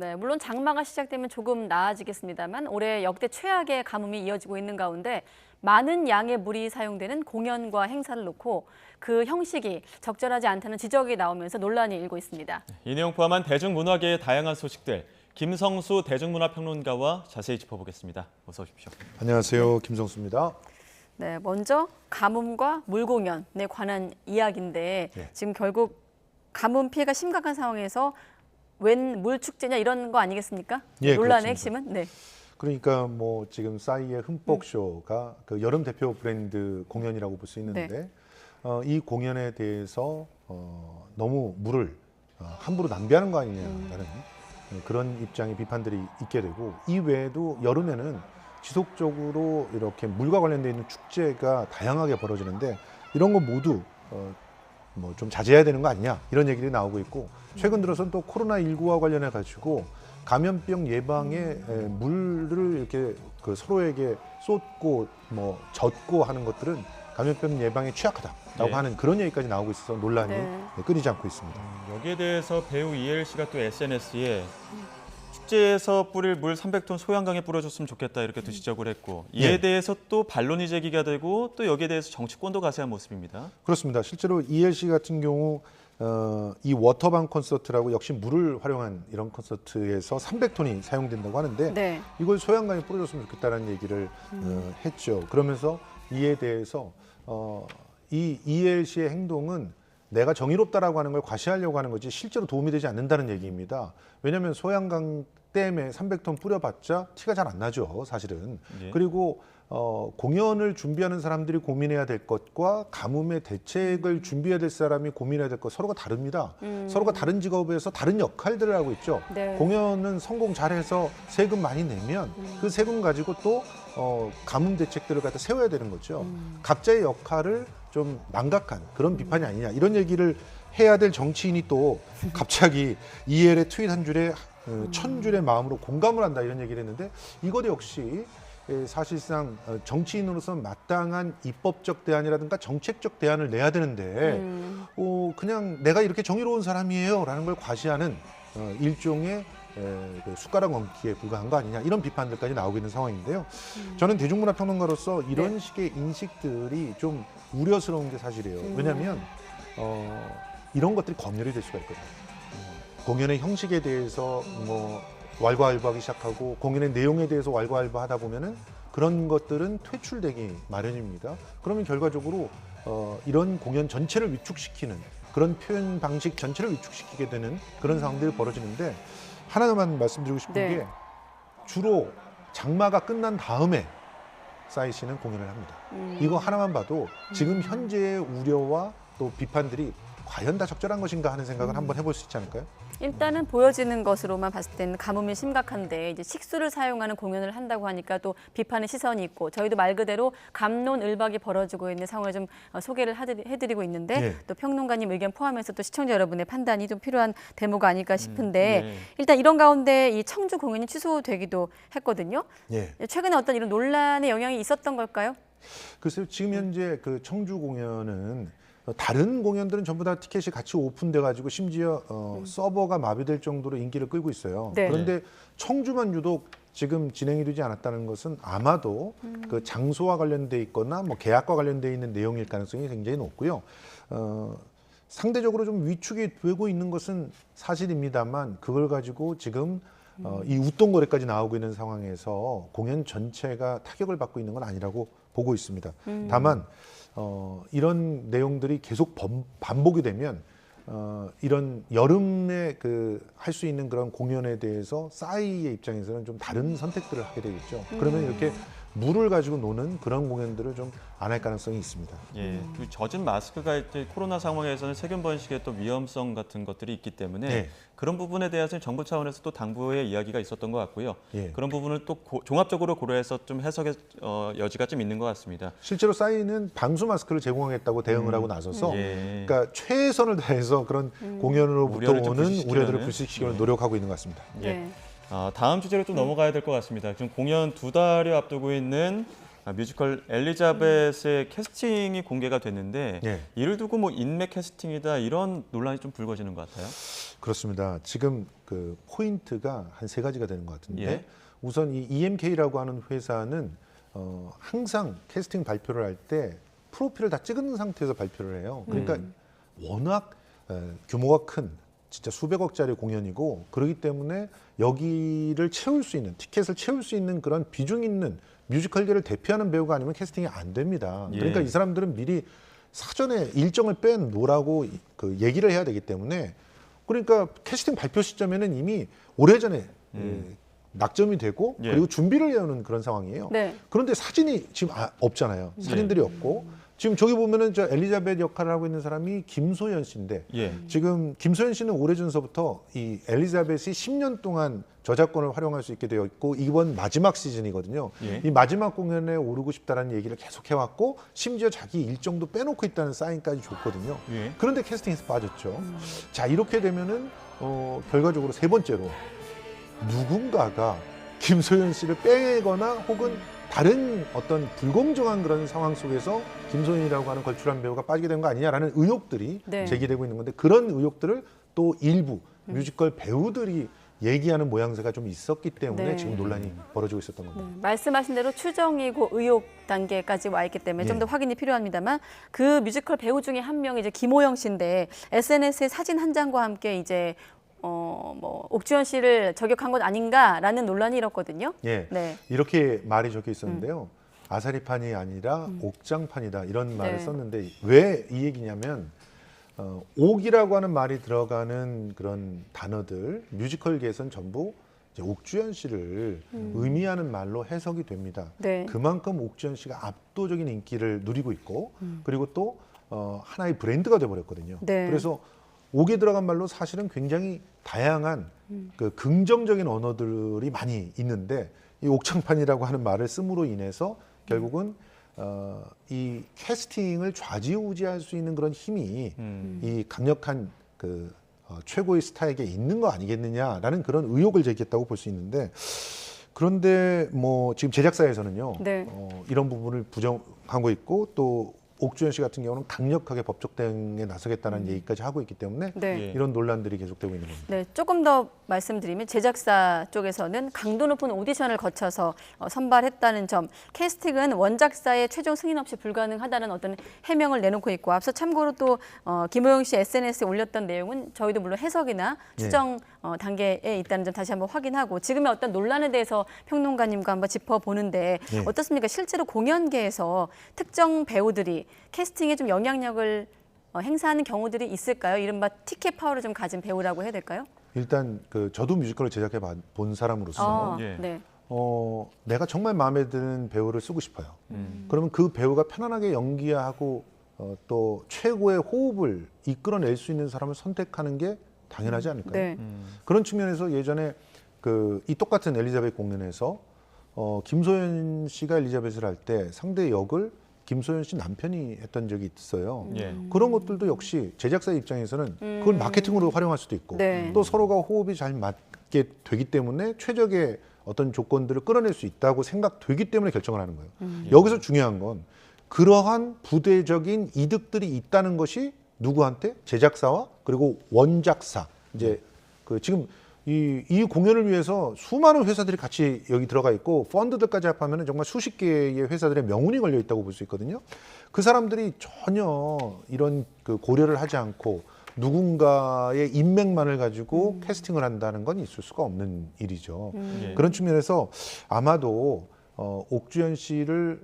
네, 물론 장마가 시작되면 조금 나아지겠습니다만 올해 역대 최악의 가뭄이 이어지고 있는 가운데 많은 양의 물이 사용되는 공연과 행사를 놓고 그 형식이 적절하지 않다는 지적이 나오면서 논란이 일고 있습니다. 이 내용 포함한 대중문화계의 다양한 소식들, 김성수 대중문화평론가와 자세히 짚어보겠습니다. 어서 오십시오. 안녕하세요. 김성수입니다. 네, 먼저 가뭄과 물공연에 관한 이야기인데 지금 결국 가뭄 피해가 심각한 상황에서 웬 물축제냐 이런 거 아니겠습니까? 예, 논란의 그렇습니다. 핵심은? 네. 그러니까 뭐 지금 싸이의 흠뻑쇼가 그 여름 대표 브랜드 공연이라고 볼 수 있는데 이 공연에 대해서 너무 물을 함부로 낭비하는 거 아니냐라는 그런 입장의 비판들이 있게 되고 이 외에도 여름에는 지속적으로 이렇게 물과 관련되어 있는 축제가 다양하게 벌어지는데 이런 거 모두 뭐 좀 자제해야 되는 거 아니냐 이런 얘기들이 나오고 있고 최근 들어서는 또 코로나19와 관련해 가지고 감염병 예방에 물을 이렇게 그 서로에게 쏟고 뭐 젓고 하는 것들은 감염병 예방에 취약하다라고 하는 그런 얘기까지 나오고 있어서 논란이 끊이지 않고 있습니다. 여기에 대해서 배우 이엘 씨가 또 SNS에 축제에서 뿌릴 물 300톤 소양강에 뿌려줬으면 좋겠다 이렇게 또 지적을 했고 이에 대해서 또 반론이 제기가 되고 또 여기에 대해서 정치권도 가세한 모습입니다. 그렇습니다. 실제로 이엘 씨 같은 경우 이 워터밤 콘서트라고 역시 물을 활용한 이런 콘서트에서 300톤이 사용된다고 하는데 이걸 소양강에 뿌려줬으면 좋겠다는 얘기를 했죠. 그러면서 이에 대해서 이 이엘 씨의 행동은 내가 정의롭다라고 하는 걸 과시하려고 하는 거지 실제로 도움이 되지 않는다는 얘기입니다. 왜냐하면 소양강 댐에 300톤 뿌려봤자 티가 잘 안 나죠, 사실은. 그리고 공연을 준비하는 사람들이 고민해야 될 것과 가뭄의 대책을 준비해야 될 사람이 고민해야 될 것 서로가 다릅니다. 서로가 다른 직업에서 다른 역할들을 하고 있죠. 공연은 성공 잘해서 세금 많이 내면 그 세금 가지고 또 가뭄 대책들을 갖다 세워야 되는 거죠. 각자의 역할을 좀 망각한 그런 비판이 아니냐 이런 얘기를 해야 될 정치인이 또 갑자기 이엘의 트윗 한 줄에 1000줄의 마음으로 공감을 한다 이런 얘기를 했는데 이것 역시 사실상 정치인으로서 마땅한 입법적 대안이라든가 정책적 대안을 내야 되는데 그냥 내가 이렇게 정의로운 사람이에요 라는 걸 과시하는 일종의 숟가락 얹기에 불과한 거 아니냐 이런 비판들까지 나오고 있는 상황인데요. 저는 대중문화평론가로서 이런 식의 인식들이 좀 우려스러운 게 사실이에요. 왜냐하면 이런 것들이 검열이 될 수가 있거든요. 공연의 형식에 대해서 뭐 왈가왈부하기 시작하고 공연의 내용에 대해서 왈가왈부하다 보면은 그런 것들은 퇴출되기 마련입니다. 그러면 결과적으로 이런 공연 전체를 위축시키는 그런 표현 방식 전체를 위축시키게 되는 그런 상황들이 벌어지는데 하나만 말씀드리고 싶은 게 주로 장마가 끝난 다음에 싸이 씨는 공연을 합니다. 이거 하나만 봐도 지금 현재의 우려와 또 비판들이 과연 다 적절한 것인가 하는 생각을 한번 해볼 수 있지 않을까요? 일단은 보여지는 것으로만 봤을 때는 가뭄이 심각한데 이제 식수를 사용하는 공연을 한다고 하니까 또 비판의 시선이 있고 저희도 말 그대로 갑론을박이 벌어지고 있는 상황을 좀 소개를 해드리고 있는데 또 평론가님 의견 포함해서 또 시청자 여러분의 판단이 좀 필요한 대목 아닐까 싶은데 일단 이런 가운데 이 청주 공연이 취소되기도 했거든요. 최근에 어떤 이런 논란의 영향이 있었던 걸까요? 글쎄요, 지금 현재 그 청주 공연은 다른 공연들은 전부 다 티켓이 같이 오픈돼 가지고 심지어 서버가 마비될 정도로 인기를 끌고 있어요. 그런데 청주만 유독 지금 진행이 되지 않았다는 것은 아마도 그 장소와 관련돼 있거나 뭐 계약과 관련돼 있는 내용일 가능성이 굉장히 높고요. 상대적으로 좀 위축이 되고 있는 것은 사실입니다만 그걸 가지고 지금 이 웃돈거래까지 나오고 있는 상황에서 공연 전체가 타격을 받고 있는 건 아니라고 보고 있습니다. 다만 이런 내용들이 계속 반복이 되면 이런 여름에 할 수 있는 그런 공연에 대해서 싸이의 입장에서는 좀 다른 선택들을 하게 되겠죠. 그러면 이렇게 물을 가지고 노는 그런 공연들을 좀 안 할 가능성이 있습니다. 그 젖은 마스크가 이제 코로나 상황에서는 세균 번식의 또 위험성 같은 것들이 있기 때문에 그런 부분에 대해서는 정부 차원에서 또 당부의 이야기가 있었던 것 같고요. 그런 부분을 또 종합적으로 고려해서 좀 해석의 여지가 좀 있는 것 같습니다. 실제로 싸이는 방수 마스크를 제공하겠다고 대응을 하고 나서서 그러니까 최선을 다해서 그런 공연으로부터 오는 우려들을 불식시키려고 노력하고 있는 것 같습니다. 다음 주제로 좀 넘어가야 될 것 같습니다. 지금 공연 2달여 앞두고 있는 뮤지컬 엘리자벳의 캐스팅이 공개가 됐는데 이를 두고 뭐 인맥 캐스팅이다 이런 논란이 좀 불거지는 것 같아요. 그렇습니다. 지금 그 포인트가 한 세 가지가 되는 것 같은데 예. 우선 이 EMK라고 하는 회사는 항상 캐스팅 발표를 할 때 프로필을 다 찍은 상태에서 발표를 해요. 그러니까 워낙 규모가 큰 진짜 수백억짜리 공연이고 그렇기 때문에 여기를 채울 수 있는 티켓을 채울 수 있는 그런 비중 있는 뮤지컬계를 대표하는 배우가 아니면 캐스팅이 안 됩니다. 예. 그러니까 이 사람들은 미리 사전에 일정을 빼놓으라고 그 얘기를 해야 되기 때문에 그러니까 캐스팅 발표 시점에는 이미 오래전에 낙점이 되고 예. 그리고 준비를 해오는 그런 상황이에요. 네. 그런데 사진이 지금 없잖아요. 사진들이 없고 지금 저기 보면은 저 엘리자벳 역할을 하고 있는 사람이 김소연 씨인데 예. 지금 김소연 씨는 오래전서부터 이 엘리자벳이 10년 동안 저작권을 활용할 수 있게 되어 있고 이번 마지막 시즌이거든요. 예. 이 마지막 공연에 오르고 싶다라는 얘기를 계속 해왔고 심지어 자기 일정도 빼놓고 있다는 사인까지 줬거든요. 예. 그런데 캐스팅에서 빠졌죠. 자 이렇게 되면은 결과적으로 세 번째로 누군가가 김소연 씨를 빼거나 혹은 다른 어떤 불공정한 그런 상황 속에서 김소연이라고 하는 걸출한 배우가 빠지게 된 거 아니냐라는 의혹들이 네. 제기되고 있는 건데 그런 의혹들을 또 일부 뮤지컬 배우들이 얘기하는 모양새가 좀 있었기 때문에 네. 지금 논란이 벌어지고 있었던 겁니다. 말씀하신 대로 추정이고 의혹 단계까지 와 있기 때문에 좀 예. 더 확인이 필요합니다만 그 뮤지컬 배우 중에 한 명이 이제 김호영 씨인데 SNS에 사진 한 장과 함께 이제 뭐 옥주현 씨를 저격한 것 아닌가라는 논란이 일었거든요. 예, 네. 이렇게 말이 적혀 있었는데요. 아사리판이 아니라 옥장판이다 이런 말을 네. 썼는데 왜 이 얘기냐면 옥이라고 하는 말이 들어가는 그런 단어들 뮤지컬계에선 전부 이제 옥주현 씨를 의미하는 말로 해석이 됩니다. 네. 그만큼 옥주현 씨가 압도적인 인기를 누리고 있고 그리고 또 하나의 브랜드가 돼버렸거든요. 네. 그래서 옥에 들어간 말로 사실은 굉장히 다양한 그 긍정적인 언어들이 많이 있는데 이 옥장판이라고 하는 말을 씀으로 인해서 결국은 이 캐스팅을 좌지우지할 수 있는 그런 힘이 이 강력한 그 최고의 스타에게 있는 거 아니겠느냐라는 그런 의혹을 제기했다고 볼 수 있는데 그런데 뭐 지금 제작사에서는요 네. 이런 부분을 부정하고 있고 또 옥주현 씨 같은 경우는 강력하게 법적 대응에 나서겠다는 얘기까지 하고 있기 때문에 네. 예. 이런 논란들이 계속되고 있는 겁니다. 네, 조금 더 말씀드리면 제작사 쪽에서는 강도 높은 오디션을 거쳐서 선발했다는 점, 캐스팅은 원작사의 최종 승인 없이 불가능하다는 어떤 해명을 내놓고 있고 앞서 참고로 또 김호영 씨 SNS에 올렸던 내용은 저희도 물론 해석이나 추정 단계에 있다는 점 다시 한번 확인하고 지금의 어떤 논란에 대해서 평론가님과 한번 짚어보는데 네. 어떻습니까? 실제로 공연계에서 특정 배우들이 캐스팅에 좀 영향력을 행사하는 경우들이 있을까요? 이른바 티켓 파워를 좀 가진 배우라고 해야 될까요? 일단 그 저도 뮤지컬을 제작해 본 사람으로서 예. 네. 내가 정말 마음에 드는 배우를 쓰고 싶어요. 그러면 그 배우가 편안하게 연기하고 또 최고의 호흡을 이끌어낼 수 있는 사람을 선택하는 게 당연하지 않을까요? 네. 그런 측면에서 예전에 그 이 똑같은 엘리자벳 공연에서 김소연 씨가 엘리자벳을 할 때 상대 역을 김소연 씨 남편이 했던 적이 있어요. 예. 그런 것들도 역시 제작사 입장에서는 그걸 마케팅으로 활용할 수도 있고 네. 또 서로가 호흡이 잘 맞게 되기 때문에 최적의 어떤 조건들을 끌어낼 수 있다고 생각되기 때문에 결정을 하는 거예요. 여기서 중요한 건 그러한 부대적인 이득들이 있다는 것이 누구한테? 제작사와 그리고 원작사. 이제 그 지금 이 공연을 위해서 수많은 회사들이 같이 여기 들어가 있고 펀드들까지 합하면 정말 수십 개의 회사들의 명운이 걸려 있다고 볼 수 있거든요. 그 사람들이 전혀 이런 그 고려를 하지 않고 누군가의 인맥만을 가지고 캐스팅을 한다는 건 있을 수가 없는 일이죠. 예. 그런 측면에서 아마도 옥주현 씨를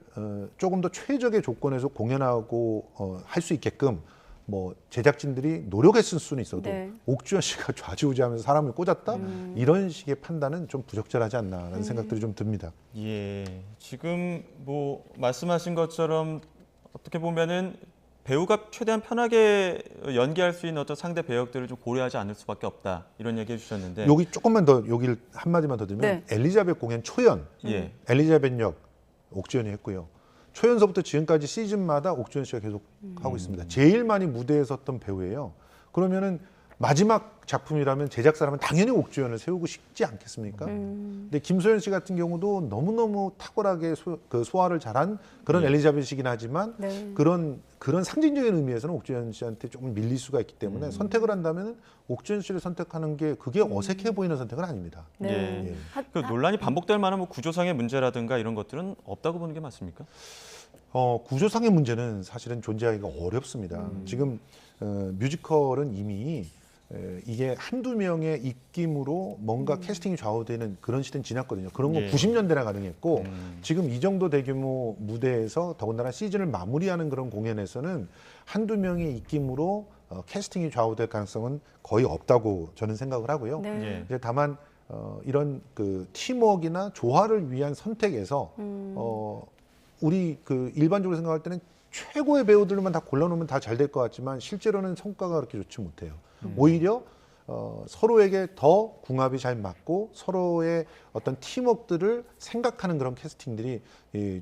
조금 더 최적의 조건에서 공연하고 할 수 있게끔 뭐 제작진들이 노력했을 수는 있어도 네. 옥주현 씨가 좌지우지하면서 사람을 꽂았다 이런 식의 판단은 좀 부적절하지 않나라는 생각들이 좀 듭니다. 예. 지금 뭐 말씀하신 것처럼 어떻게 보면은 배우가 최대한 편하게 연기할 수 있는 어떤 상대 배역들을 좀 고려하지 않을 수밖에 없다 이런 얘기 해주셨는데 여기 조금만 더 여기를 한 마디만 더 들면 네. 엘리자벳 공연 초연 예. 엘리자벳 역 옥주현이 했고요. 초연서부터 지금까지 시즌마다 옥주현 씨가 계속 하고 있습니다. 제일 많이 무대에 섰던 배우예요. 그러면은 마지막 작품이라면 제작사라면 당연히 옥주연을 세우고 싶지 않겠습니까? 근데 김소연 씨 같은 경우도 너무너무 탁월하게 소화를 잘한 그런 엘리자벳이긴 하지만 네. 그런 상징적인 의미에서는 옥주연 씨한테 조금 밀릴 수가 있기 때문에 선택을 한다면 옥주연 씨를 선택하는 게 그게 어색해 보이는 선택은 아닙니다. 네. 예. 그 논란이 반복될 만한 뭐 구조상의 문제라든가 이런 것들은 없다고 보는 게 맞습니까? 구조상의 문제는 사실은 존재하기가 어렵습니다. 지금 뮤지컬은 이미 이게 한두 명의 입김으로 뭔가 캐스팅이 좌우되는 그런 시대는 지났거든요. 그런 거 예. 90년대나 가능했고 지금 이 정도 대규모 무대에서 더군다나 시즌을 마무리하는 그런 공연에서는 한두 명의 입김으로 캐스팅이 좌우될 가능성은 거의 없다고 저는 생각을 하고요. 네. 예. 이제 다만 이런 그 팀워크나 조화를 위한 선택에서 우리 그 일반적으로 생각할 때는 최고의 배우들만 다 골라놓으면 다 잘 될 것 같지만 실제로는 성과가 그렇게 좋지 못해요. 오히려 서로에게 더 궁합이 잘 맞고 서로의 어떤 팀워크들을 생각하는 그런 캐스팅들이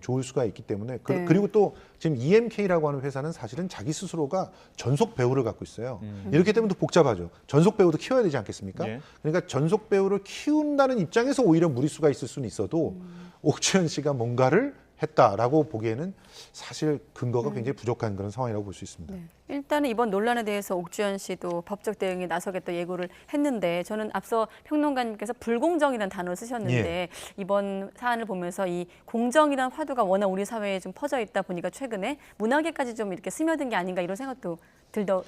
좋을 수가 있기 때문에 네. 그리고 또 지금 EMK라고 하는 회사는 사실은 자기 스스로가 전속 배우를 갖고 있어요. 이렇게 되면 또 복잡하죠. 전속 배우도 키워야 되지 않겠습니까? 예. 그러니까 전속 배우를 키운다는 입장에서 오히려 무리수가 있을 수는 있어도 옥주현 씨가 뭔가를 했다라고 보기에는 사실 근거가 굉장히 부족한 그런 상황이라고 볼 수 있습니다. 네. 일단은 이번 논란에 대해서 옥주현 씨도 법적 대응에 나서겠다 예고를 했는데 저는 앞서 평론가님께서 불공정이라는 단어를 쓰셨는데 이번 사안을 보면서 이 공정이라는 화두가 워낙 우리 사회에 좀 퍼져 있다 보니까 최근에 문학에까지 좀 이렇게 스며든 게 아닌가 이런 생각도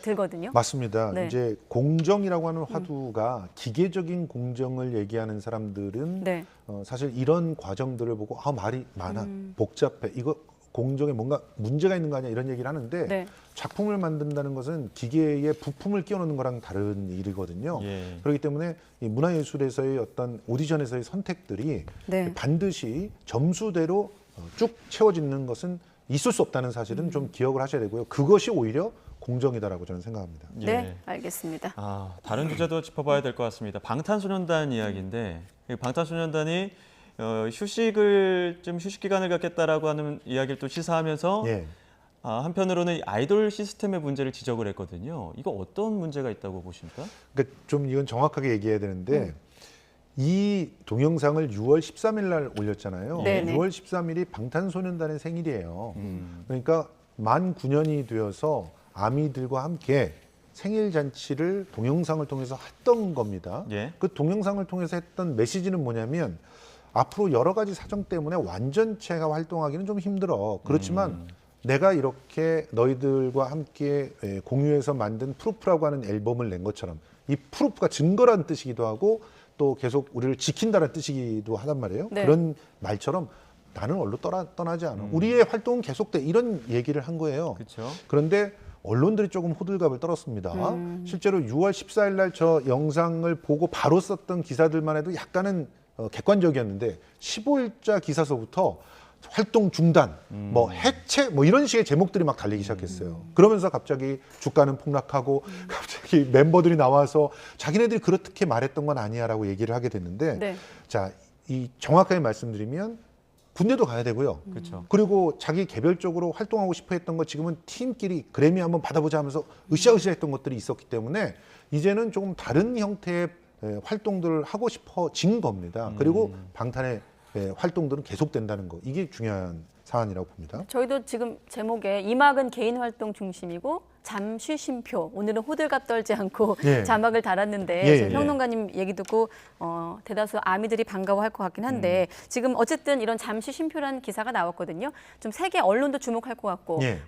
들거든요. 맞습니다. 네. 이제 공정이라고 하는 화두가 기계적인 공정을 얘기하는 사람들은 네. 사실 이런 과정들을 보고 말이 많아, 복잡해, 이거 공정에 뭔가 문제가 있는 거 아니야 이런 얘기를 하는데 네. 작품을 만든다는 것은 기계에 부품을 끼워넣는 거랑 다른 일이거든요. 예. 그렇기 때문에 이 문화예술에서의 어떤 오디션에서의 선택들이 네. 반드시 점수대로 쭉 채워지는 것은 있을 수 없다는 사실은 좀 기억을 하셔야 되고요. 그것이 오히려 공정이다라고 저는 생각합니다. 예. 네, 알겠습니다. 다른 주제도 짚어봐야 될 것 같습니다. 방탄소년단 이야기인데 방탄소년단이 휴식을 좀 휴식 기간을 갖겠다라고 하는 이야기를 또 시사하면서 예. 한편으로는 아이돌 시스템의 문제를 지적을 했거든요. 이거 어떤 문제가 있다고 보십니까? 그러니까 좀 이건 정확하게 얘기해야 되는데 이 동영상을 6월 13일 날 올렸잖아요. 네네. 6월 13일이 방탄소년단의 생일이에요. 그러니까 만 9년이 되어서 아미들과 함께 생일 잔치를 동영상을 통해서 했던 겁니다. 예. 그 동영상을 통해서 했던 메시지는 뭐냐면 앞으로 여러 가지 사정 때문에 완전체가 활동하기는 좀 힘들어. 그렇지만 내가 이렇게 너희들과 함께 공유해서 만든 프루프라고 하는 앨범을 낸 것처럼 이 프루프가 증거라는 뜻이기도 하고 또 계속 우리를 지킨다는 뜻이기도 하단 말이에요. 네. 그런 말처럼 나는 얼로 떠나지 않아. 우리의 활동은 계속돼. 이런 얘기를 한 거예요. 그렇죠. 그런데 언론들이 조금 호들갑을 떨었습니다. 실제로 6월 14일 날 저 영상을 보고 바로 썼던 기사들만 해도 약간은 객관적이었는데 15일자 기사서부터 활동 중단, 뭐 해체, 뭐 이런 식의 제목들이 막 달리기 시작했어요. 그러면서 갑자기 주가는 폭락하고 갑자기 멤버들이 나와서 자기네들이 그렇게 말했던 건 아니야라고 얘기를 하게 됐는데 네. 자, 이 정확하게 말씀드리면 군대도 가야 되고요. 그렇죠. 그리고 자기 개별적으로 활동하고 싶어 했던 거 지금은 팀끼리 그래미 한번 받아보자 하면서 으쌰으쌰 했던 것들이 있었기 때문에 이제는 조금 다른 형태의 활동들을 하고 싶어진 겁니다. 그리고 방탄의 활동들은 계속된다는 거. 이게 중요한 사안이라고 봅니다. 저희도 지금 제목에 이막은 개인 활동 중심이고 잠시 쉼표. 오늘은 호들갑 떨지 않고 예. 자막을 달았는데 예, 지금 예. 평론가님 얘기 듣고 대다수 아미들이 반가워할 것 같긴 한데 지금 어쨌든 이런 잠시 쉼표라는 기사가 나왔거든요. 좀 세계 언론도 주목할 것 같고 예.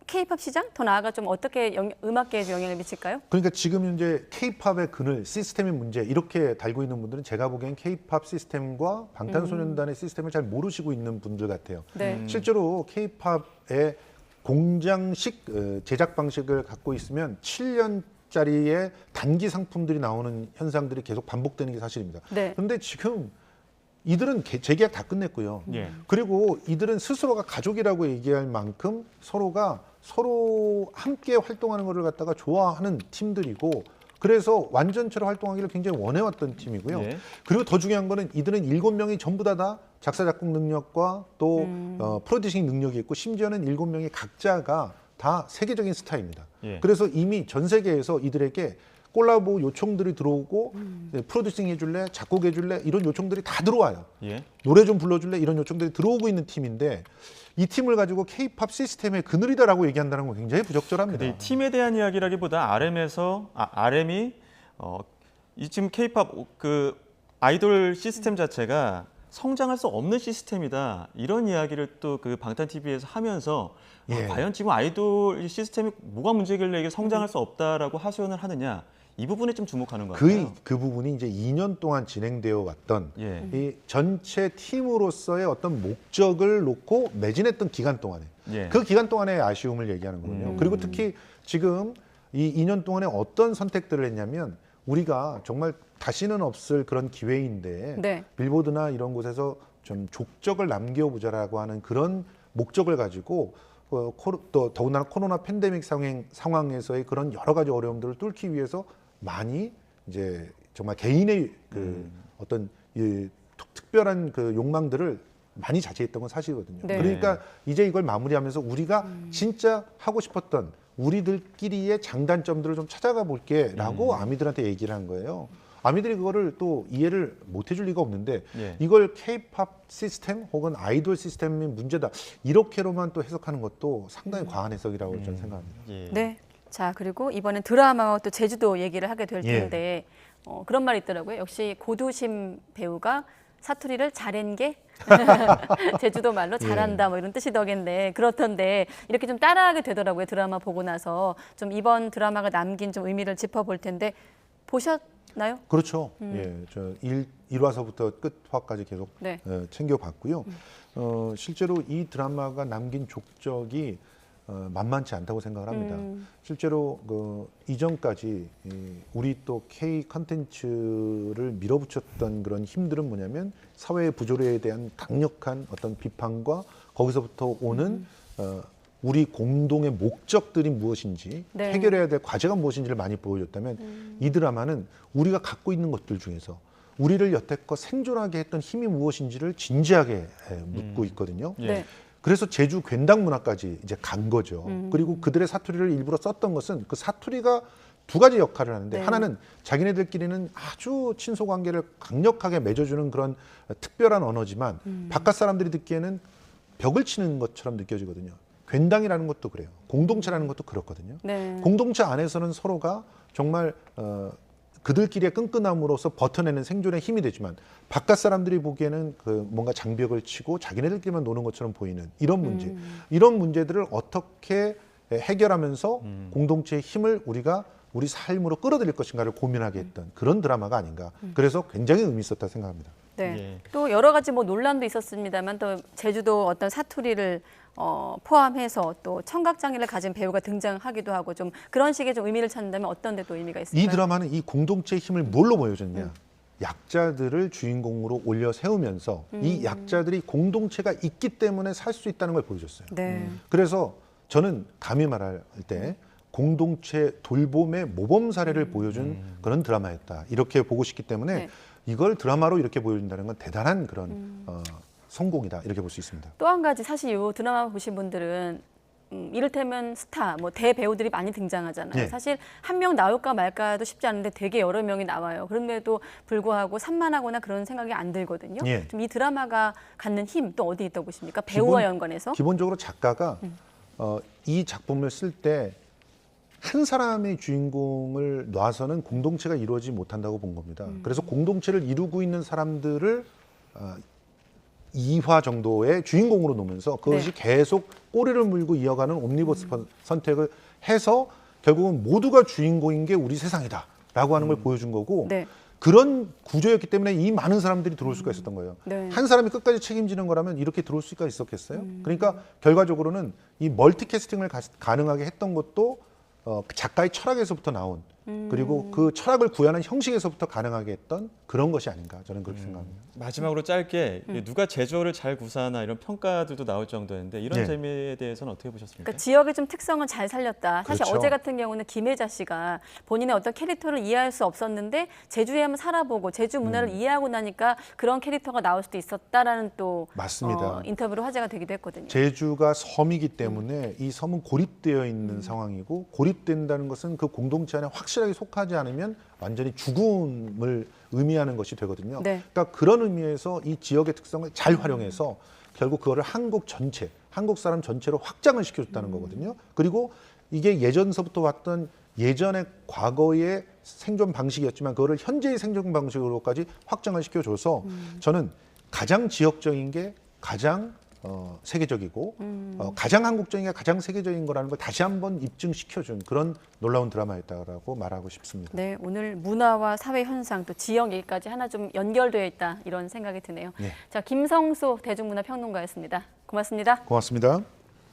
K-팝 시장 더 나아가 좀 어떻게 음악계에 영향을 미칠까요? 그러니까 지금 이제 K-팝의 그늘, 시스템의 문제 이렇게 달고 있는 분들은 제가 보기엔 K-팝 시스템과 방탄소년단의 시스템을 잘 모르시고 있는 분들 같아요. 네. 실제로 K-팝의 공장식 제작 방식을 갖고 있으면 7년짜리의 단기 상품들이 나오는 현상들이 계속 반복되는 게 사실입니다. 네. 그런데 지금 이들은 재계약 다 끝냈고요. 예. 그리고 이들은 스스로가 가족이라고 얘기할 만큼 서로가 서로 함께 활동하는 것을 갖다가 좋아하는 팀들이고 그래서 완전체로 활동하기를 굉장히 원해왔던 팀이고요. 예. 그리고 더 중요한 거는 이들은 7명이 전부 다 작사 작곡 능력과 또 프로듀싱 능력이 있고 심지어는 7명이 각자가 다 세계적인 스타입니다. 예. 그래서 이미 전 세계에서 이들에게 콜라보 요청들이 들어오고 프로듀싱 해줄래, 작곡해줄래 이런 요청들이 다 들어와요. 예. 노래 좀 불러줄래 이런 요청들이 들어오고 있는 팀인데 이 팀을 가지고 K-팝 시스템의 그늘이다라고 얘기한다는 건 굉장히 부적절합니다. 근데 이 팀에 대한 이야기라기보다 RM이 이 지금 K-팝 그 아이돌 시스템 자체가 성장할 수 없는 시스템이다 이런 이야기를 또 그 방탄 TV에서 하면서 예. 과연 지금 아이돌 시스템이 뭐가 문제길래 이게 성장할 수 없다라고 하소연을 하느냐 이 부분에 좀 주목하는 것 같아요. 그 부분이 이제 2년 동안 진행되어 왔던 예. 이 전체 팀으로서의 어떤 목적을 놓고 매진했던 기간 동안에 예. 그 기간 동안의 아쉬움을 얘기하는 거거든요. 그리고 특히 지금 이 2년 동안에 어떤 선택들을 했냐면 우리가 정말 다시는 없을 그런 기회인데 네. 빌보드나 이런 곳에서 좀 족적을 남겨보자라고 하는 그런 목적을 가지고 또 더군다나 코로나 팬데믹 상황에서의 그런 여러 가지 어려움들을 뚫기 위해서 많이 이제 정말 개인의 그 어떤 이 특별한 그 욕망들을 많이 자제했던 건 사실이거든요. 네. 그러니까 이제 이걸 마무리하면서 우리가 진짜 하고 싶었던 우리들끼리의 장단점들을 좀 찾아가 볼게라고 아미들한테 얘기를 한 거예요. 아미들이 그거를 또 이해를 못 해줄 리가 없는데 예. 이걸 K-팝 시스템 혹은 아이돌 시스템이 문제다 이렇게로만 또 해석하는 것도 상당히 과한 해석이라고 저는 생각합니다. 예. 네. 자, 그리고 이번엔 드라마와 또 제주도 얘기를 하게 될 예. 텐데 그런 말이 있더라고요. 역시 고두심 배우가 사투리를 잘한 게 제주도 말로 잘한다 뭐 이런 뜻이더겠네. 그렇던데 이렇게 좀 따라하게 되더라고요. 드라마 보고 나서 좀 이번 드라마가 남긴 좀 의미를 짚어볼 텐데 보셨나요? 그렇죠. 예, 저 1화서부터 끝화까지 계속 네. 챙겨봤고요. 실제로 이 드라마가 남긴 족적이 만만치 않다고 생각을 합니다. 실제로 그 이전까지 우리 또 K 컨텐츠를 밀어붙였던 그런 힘들은 뭐냐면 사회의 부조리에 대한 강력한 어떤 비판과 거기서부터 오는 우리 공동의 목적들이 무엇인지 네. 해결해야 될 과제가 무엇인지를 많이 보여줬다면 이 드라마는 우리가 갖고 있는 것들 중에서 우리를 여태껏 생존하게 했던 힘이 무엇인지를 진지하게 묻고 있거든요. 예. 네. 그래서 제주 괜당 문화까지 이제 간 거죠. 그리고 그들의 사투리를 일부러 썼던 것은 그 사투리가 두 가지 역할을 하는데 네. 하나는 자기네들끼리는 아주 친소 관계를 강력하게 맺어주는 그런 특별한 언어지만 바깥 사람들이 듣기에는 벽을 치는 것처럼 느껴지거든요. 괜당이라는 것도 그래요. 공동체라는 것도 그렇거든요. 네. 공동체 안에서는 서로가 정말 그들끼리의 끈끈함으로써 버텨내는 생존의 힘이 되지만 바깥 사람들이 보기에는 그 뭔가 장벽을 치고 자기네들끼리만 노는 것처럼 보이는 이런 문제, 이런 문제들을 어떻게 해결하면서 공동체의 힘을 우리가 우리 삶으로 끌어들일 것인가를 고민하게 했던 그런 드라마가 아닌가. 그래서 굉장히 의미 있었다 생각합니다. 네. 예. 또 여러 가지 뭐 논란도 있었습니다만 또 제주도 어떤 사투리를 포함해서 또 청각장애를 가진 배우가 등장하기도 하고 좀 그런 식의 좀 의미를 찾는다면 어떤 데 또 의미가 있을까요? 이 드라마는 이 공동체의 힘을 뭘로 보여줬냐? 약자들을 주인공으로 올려 세우면서 이 약자들이 공동체가 있기 때문에 살 수 있다는 걸 보여줬어요. 네. 그래서 저는 감히 말할 때 공동체 돌봄의 모범 사례를 보여준 그런 드라마였다. 이렇게 보고 싶기 때문에 네. 이걸 드라마로 이렇게 보여준다는 건 대단한 그런 성공이다. 이렇게 볼 수 있습니다. 또 한 가지 사실 이 드라마 보신 분들은 이를테면 스타, 뭐 대배우들이 많이 등장하잖아요. 네. 사실 한 명 나올까 말까도 쉽지 않은데 되게 여러 명이 나와요. 그런데도 불구하고 산만하거나 그런 생각이 안 들거든요. 예. 좀 이 드라마가 갖는 힘 또 어디 있다고 보십니까? 배우와 연관해서? 기본적으로 작가가 이 작품을 쓸 때 한 사람의 주인공을 놔서는 공동체가 이루어지지 못한다고 본 겁니다. 그래서 공동체를 이루고 있는 사람들을 2화 정도의 주인공으로 놓으면서 그것이 계속 꼬리를 물고 이어가는 옴니버스 선택을 해서 결국은 모두가 주인공인 게 우리 세상이다라고 하는 걸 보여준 거고 네. 그런 구조였기 때문에 이 많은 사람들이 들어올 수가 있었던 거예요. 네. 한 사람이 끝까지 책임지는 거라면 이렇게 들어올 수가 있었겠어요? 그러니까 결과적으로는 이 멀티캐스팅을 가능하게 했던 것도 작가의 철학에서부터 나온 그리고 그 철학을 구현한 형식에서부터 가능하게 했던 그런 것이 아닌가 저는 그렇게 생각합니다. 마지막으로 짧게 누가 제주어를 잘 구사하나 이런 평가들도 나올 정도인데 이런 네. 재미에 대해서는 어떻게 보셨습니까? 그러니까 지역의 좀 특성은 잘 살렸다. 사실 그렇죠. 어제 같은 경우는 김혜자 씨가 본인의 어떤 캐릭터를 이해할 수 없었는데 제주에 한번 살아보고 제주 문화를 이해하고 나니까 그런 캐릭터가 나올 수도 있었다라는 또 맞습니다. 인터뷰로 화제가 되기도 했거든요. 제주가 섬이기 때문에 이 섬은 고립되어 있는 상황이고 고립된다는 것은 그 공동체 안에 확 확실하게 속하지 않으면 완전히 죽음을 의미하는 것이 되거든요. 네. 그러니까 그런 의미에서 이 지역의 특성을 잘 활용해서 결국 그거를 한국 전체, 한국 사람 전체로 확장을 시켜줬다는 거거든요. 그리고 이게 예전서부터 왔던 예전의 과거의 생존 방식이었지만 그거를 현재의 생존 방식으로까지 확장을 시켜줘서 저는 가장 지역적인 게 가장 세계적이고 가장 한국적인 게 가장 세계적인 거라는 걸 다시 한번 입증시켜준 그런 놀라운 드라마였다라고 말하고 싶습니다. 네, 오늘 문화와 사회 현상 또 지역 얘기까지 하나 좀 연결되어 있다 이런 생각이 드네요. 네. 자, 김성수 대중문화평론가였습니다. 고맙습니다. 고맙습니다.